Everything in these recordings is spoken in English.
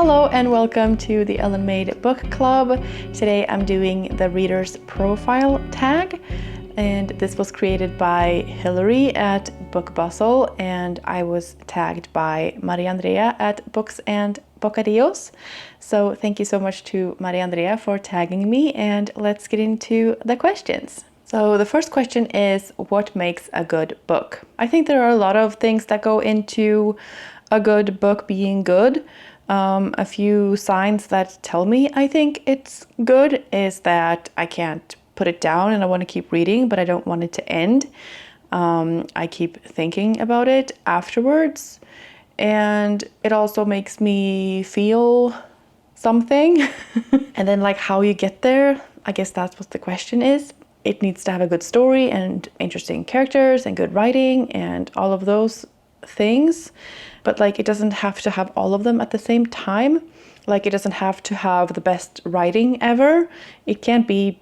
Hello and welcome to the Ellen Made Book Club. Today I'm doing the reader's profile tag, and this was created by Hilary at Book Bustle, and I was tagged by Mariandrea at Books and Bocadillos. So thank you so much to Mariandrea for tagging me, and let's get into the questions. So the first question is, what makes a good book? I think there are a lot of things that go into a good book being good. A few signs that tell me I think it's good is that I can't put it down and I want to keep reading, but I don't want it to end. I keep thinking about it afterwards, and it also makes me feel something. And then like how you get there, I guess that's what the question is. It needs to have a good story and interesting characters and good writing and all of those things. But like it doesn't have to have all of them at the same time. Like it doesn't have to have the best writing ever. It can't be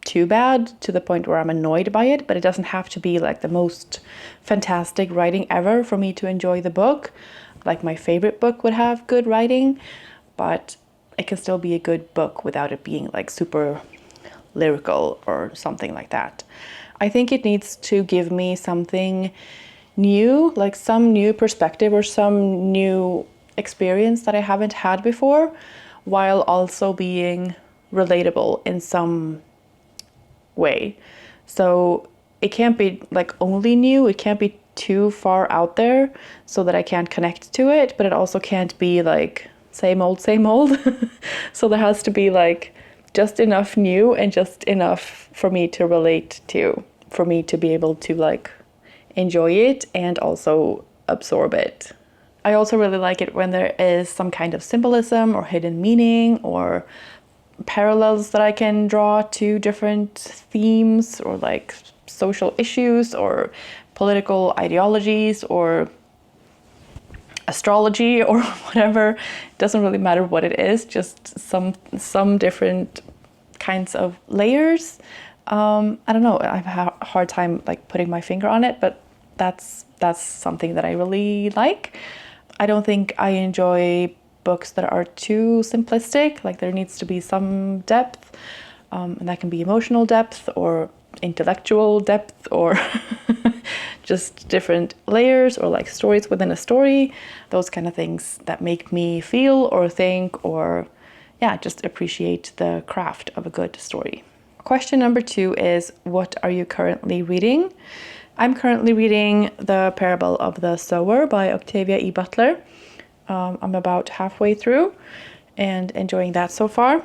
too bad to the point where I'm annoyed by it, but it doesn't have to be like the most fantastic writing ever for me to enjoy the book. Like my favorite book would have good writing, but it can still be a good book without it being like super lyrical or something like that. I think it needs to give me something new, like some new perspective or some new experience that I haven't had before, while also being relatable in some way. So it can't be like only new, it can't be too far out there so that I can't connect to it, but it also can't be like same old. So there has to be like just enough new and just enough for me to relate to, for me to be able to like enjoy it and also absorb it. I also really like it when there is some kind of symbolism or hidden meaning or parallels that I can draw to different themes or like social issues or political ideologies or astrology or whatever. It doesn't really matter what it is, just some different kinds of layers. I don't know, I have a hard time like putting my finger on it, but that's something that I really like. I don't think I enjoy books that are too simplistic. Like there needs to be some depth, and that can be emotional depth or intellectual depth or just different layers or like stories within a story. Those kind of things that make me feel or think or just appreciate the craft of a good story. Question number 2 is, what are you currently reading? I'm currently reading The Parable of the Sower by Octavia E. Butler. I'm about halfway through and enjoying that so far.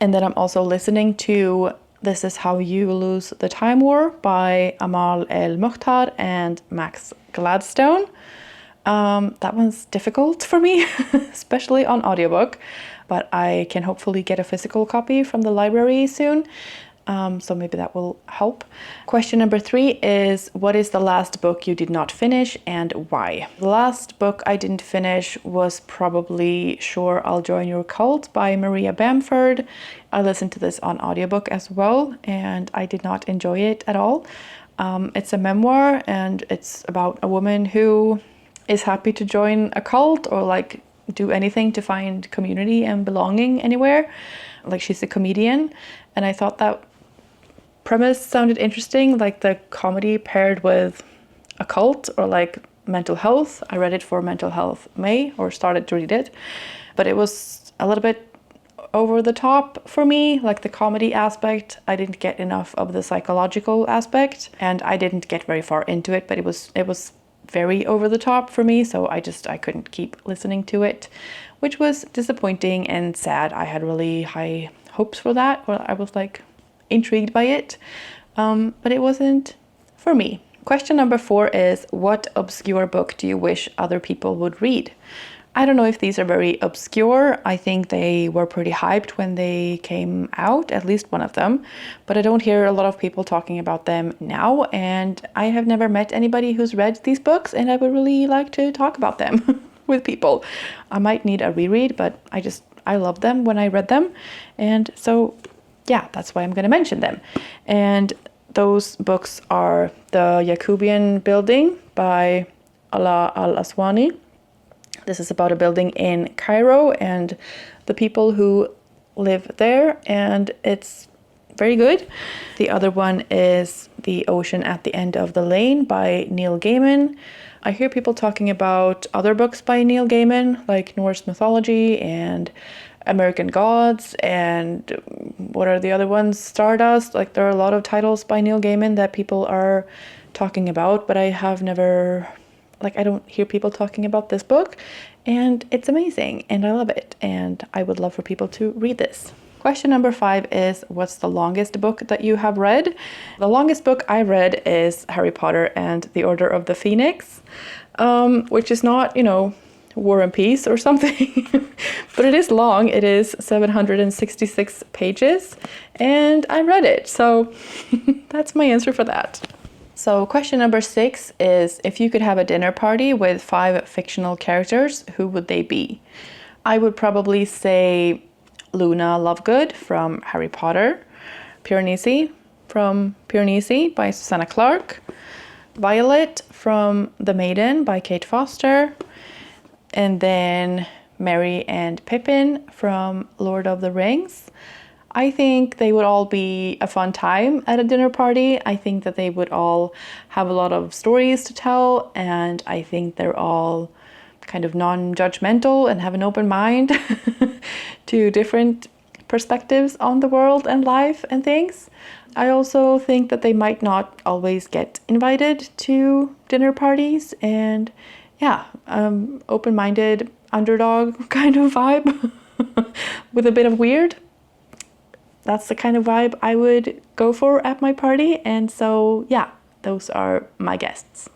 And then I'm also listening to This Is How You Lose the Time War by Amal El Mukhtar and Max Gladstone. That one's difficult for me, especially on audiobook, but I can hopefully get a physical copy from the library soon. So maybe that will help. Question number 3 is, what is the last book you did not finish and why? The last book I didn't finish was probably Sure I'll Join Your Cult by Mariandrea Belmont. I listened to this on audiobook as well, and I did not enjoy it at all. It's a memoir, and it's about a woman who is happy to join a cult or like do anything to find community and belonging anywhere. Like she's a comedian, and I thought that premise sounded interesting, like the comedy paired with a cult or like mental health. I read it for Mental Health May, or started to read it, but it was a little bit over the top for me, like the comedy aspect. I didn't get enough of the psychological aspect, and I didn't get very far into it, but it was very over the top for me, so I couldn't keep listening to it, which was disappointing and sad. I had really high hopes for that, or I was like intrigued by it, but it wasn't for me. Question number 4 is, what obscure book do you wish other people would read? I don't know if these are very obscure. I think they were pretty hyped when they came out, at least one of them, but I don't hear a lot of people talking about them now, and I have never met anybody who's read these books, and I would really like to talk about them with people. I might need a reread, but I loved them when I read them, and so that's why I'm going to mention them. And those books are The Jacobean Building by Ala Al-Aswani, This is about a building in Cairo and the people who live there, and it's very good. The other one is The Ocean at the End of the Lane by Neil Gaiman. I hear people talking about other books by Neil Gaiman, like Norse mythology and American Gods, and what are the other ones? Stardust. Like, there are a lot of titles by Neil Gaiman that people are talking about, but I have never, like, I don't hear people talking about this book, and it's amazing, and I love it, and I would love for people to read this. Question number 5 is, what's the longest book that you have read? The longest book I read is Harry Potter and the Order of the Phoenix, which is not, War and Peace or something, but it is long. It is 766 pages, and I read it, so that's my answer for that. So question number 6 is, if you could have a dinner party with 5 fictional characters, who would they be? I would probably say Luna Lovegood from Harry Potter, Piranesi from Piranesi by Susanna Clarke, Violet from The Maiden by Kate Foster, and then Merry and Pippin from Lord of the Rings. I think they would all be a fun time at a dinner party. I think that they would all have a lot of stories to tell, and I think they're all kind of non-judgmental and have an open mind to different perspectives on the world and life and things. I also think that they might not always get invited to dinner parties, and open-minded underdog kind of vibe with a bit of weird. That's the kind of vibe I would go for at my party, and so those are my guests.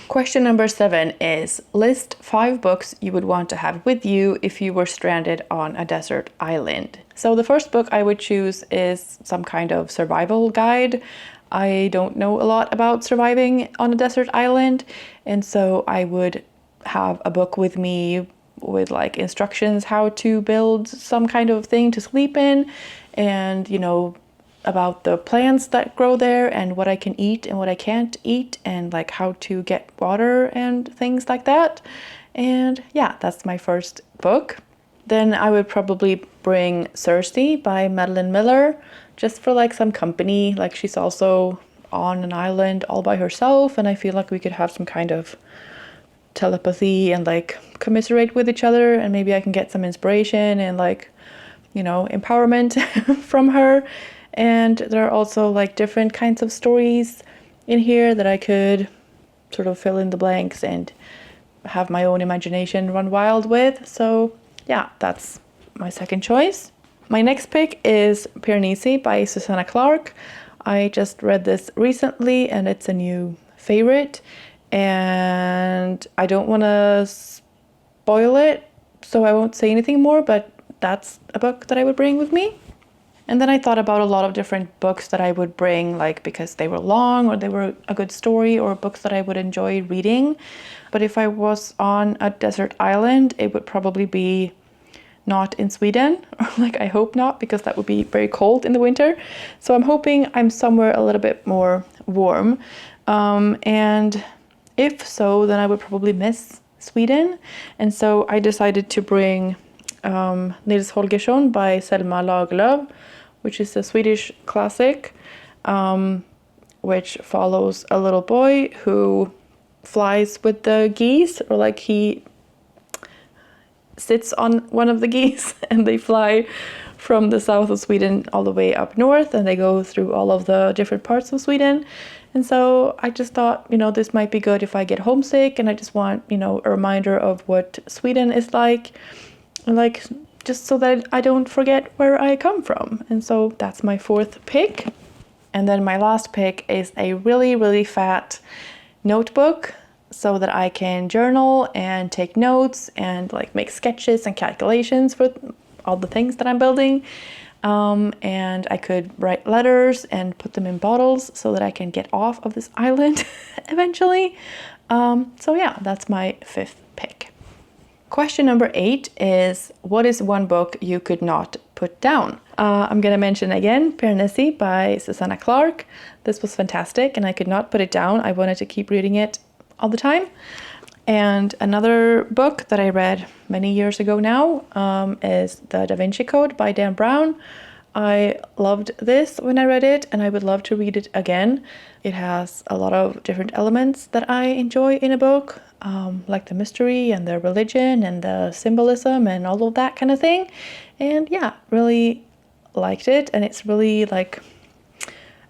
Question number 7 is, list 5 books you would want to have with you if you were stranded on a desert island. So the first book I would choose is some kind of survival guide. I don't know a lot about surviving on a desert island, and so I would have a book with me with like instructions how to build some kind of thing to sleep in, and about the plants that grow there and what I can eat and what I can't eat, and like how to get water and things like that. And that's my first book. Then I would probably bring Cersei by Madeline Miller, just for like some company. Like, she's also on an island all by herself, and I feel like we could have some kind of telepathy and like commiserate with each other, and maybe I can get some inspiration and like empowerment from her. And there are also like different kinds of stories in here that I could sort of fill in the blanks and have my own imagination run wild with. So that's my second choice. My next pick is Piranesi by Susanna Clarke. I just read this recently, and it's a new favorite, and I don't want to spoil it, so I won't say anything more, but that's a book that I would bring with me. And then I thought about a lot of different books that I would bring, like because they were long or they were a good story, or books that I would enjoy reading. But if I was on a desert island, it would probably be not in Sweden, or like I hope not, because that would be very cold in the winter. So I'm hoping I'm somewhere a little bit more warm. And if so, then I would probably miss Sweden. And so I decided to bring Nils Holgersson by Selma Lagerlöf, which is a Swedish classic, which follows a little boy who flies with the geese, or like he sits on one of the geese and they fly from the south of Sweden all the way up north, and they go through all of the different parts of Sweden. And so I just thought, this might be good if I get homesick and I just want, a reminder of what Sweden is like, just so that I don't forget where I come from. And so that's my 4th pick. And then my last pick is a really, really fat notebook, so that I can journal and take notes and like make sketches and calculations for all the things that I'm building. And I could write letters and put them in bottles so that I can get off of this island eventually. That's my 5th pick. Question number 8 is, what is one book you could not put down? I'm going to mention again Piranesi by Susanna Clarke. This was fantastic and I could not put it down. I wanted to keep reading it all the time. And another book that I read many years ago now is The Da Vinci Code by Dan Brown. I loved this when I read it, and I would love to read it again. It has a lot of different elements that I enjoy in a book, like the mystery and the religion and the symbolism and all of that kind of thing. And yeah, really liked it, and it's really like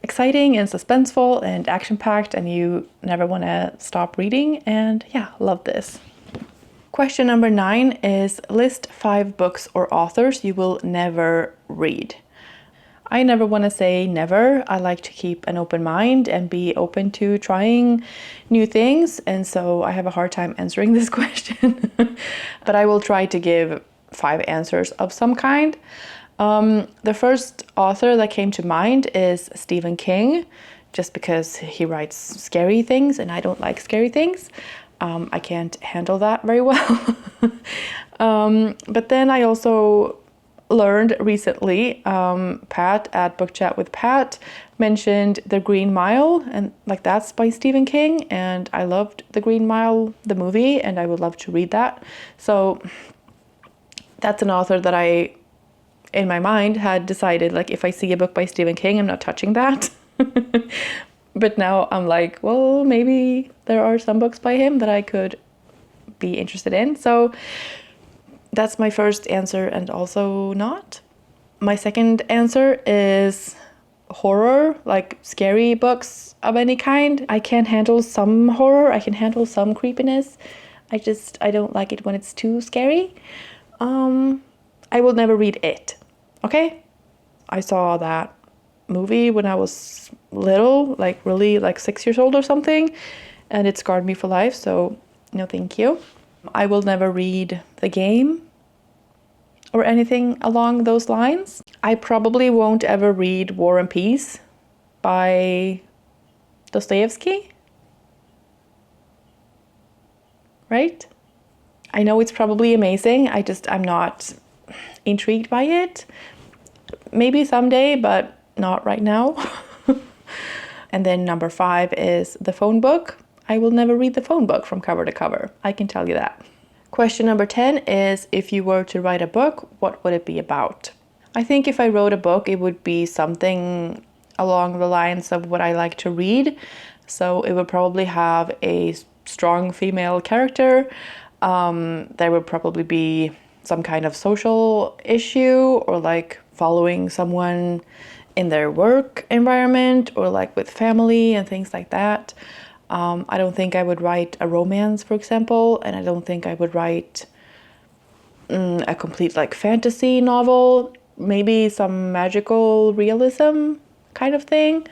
exciting and suspenseful and action-packed, and you never want to stop reading. And yeah, love this. Question number 9 is list 5 books or authors you will never read. I never want to say never. I like to keep an open mind and be open to trying new things, and so I have a hard time answering this question. But I will try to give 5 answers of some kind. The first author that came to mind is Stephen King, just because he writes scary things and I don't like scary things. I can't handle that very well. But then I also learned recently, Pat at Book Chat with Pat mentioned The Green Mile, and like that's by Stephen King, and I loved The Green Mile, the movie, and I would love to read that. So that's an author that I, in my mind, had decided, like, if I see a book by Stephen King, I'm not touching that. But now I'm like, well, maybe there are some books by him that I could be interested in. So that's my first answer, and also not. My second answer is horror, like scary books of any kind. I can handle some horror, I can handle some creepiness. I don't like it when it's too scary. I will never read it. Okay? I saw that movie when I was little, like really like 6 years old or something, and it scarred me for life, so no thank you. I will never read The Game or anything along those lines. I probably won't ever read War and Peace by Dostoevsky. Right? I know it's probably amazing. I'm not intrigued by it. Maybe someday, but not right now. And then number 5 is The Phone Book. I will never read The Phone Book from cover to cover. I can tell you that. Question number 10 is, if you were to write a book, what would it be about? I think if I wrote a book, it would be something along the lines of what I like to read. So it would probably have a strong female character. There would probably be some kind of social issue, or like following someone in their work environment, or like with family and things like that. I don't think I would write a romance, for example, and I don't think I would write a complete like fantasy novel. Maybe some magical realism kind of thing,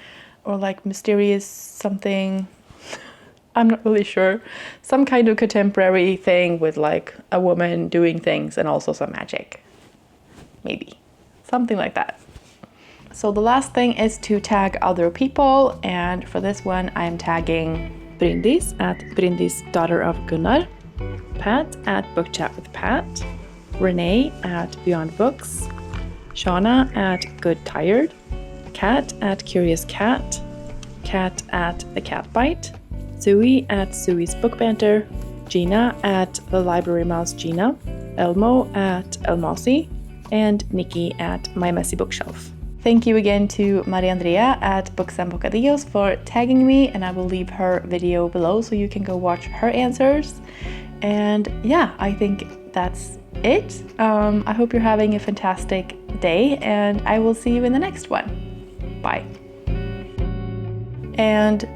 or like mysterious something. I'm not really sure. Some kind of contemporary thing with like a woman doing things and also some magic. Maybe. Something like that. So the last thing is to tag other people, and for this one I'm tagging Bryndis at Bryndis Daughter of Gunnar, Pat at Book Chat with Pat, Renee at Beyond Books, Shauna at Good Tired, Kat at Curious Cat, Kat at The Cat Bite, Sui at Sui's Book Banter, Gina at The Library Mouse Gina, Elmo at Elmosi, and Nikki at My Messy Bookshelf. Thank you again to Mariandrea at Books and Bocadillos for tagging me, and I will leave her video below so you can go watch her answers. And yeah, I think that's it. I hope you're having a fantastic day, and I will see you in the next one. Bye. And